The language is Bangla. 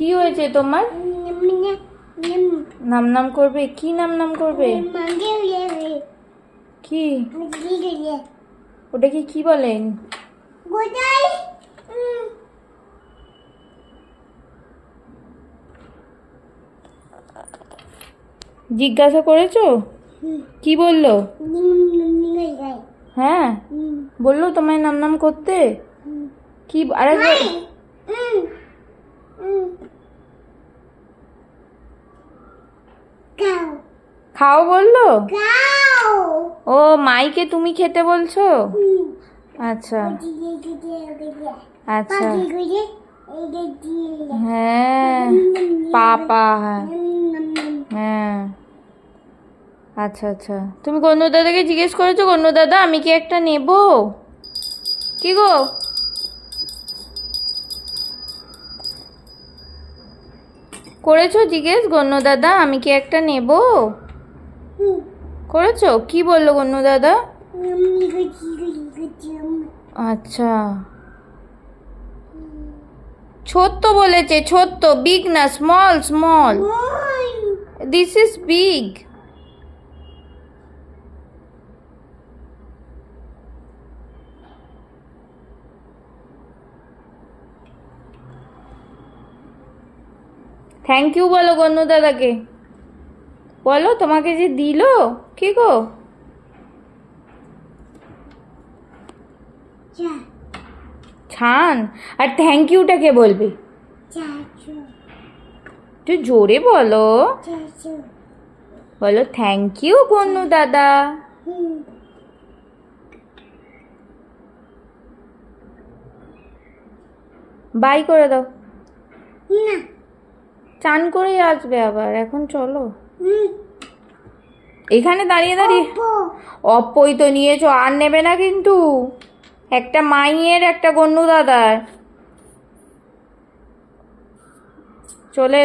কি হয়েছে তোমার? নাম নাম করবে? কি নাম নাম করবে? কি ওটাকে কি বলেন? জিজ্ঞাসা করেছো? কি বললো? হ্যাঁ বললো তোমায় নাম নাম করতে? কি আরেকবার খাও বললো? ও মাইকে তুমি খেতে বলছো? আচ্ছা আচ্ছা হ্যাঁ পাপা হ্যাঁ হ্যাঁ আচ্ছা আচ্ছা। তুমি গণ্য দাদাকে জিজ্ঞেস করেছো গণ্য দাদা আমি কি একটা নেব? কি গো করেছো জিজ্ঞেস গণ্য দাদা আমি কি একটা নেব? করেছো? কি বললো গণ্য দাদা? আচ্ছা ছোট্ট বলেছে ছোট্ট, বিগ না, small small. This is big. Thank you বলো গণ্য দাদাকে, বলো তোমাকে যে দিল। কি গো ছান, আর থ্যাংক ইউটাকে বলবে একটু জোরে বলো, বলো থ্যাংক ইউ গণ্য দাদা। বাই করে দাও। চান করেই আসবে আবার, এখন চলো। এখানে দাঁড়িয়ে দাঁড়িয়ে অপ্পই তো নিয়েছো, আর নেবে না কিন্তু। একটা মাইয়ের একটা গণ্য দাদার চলে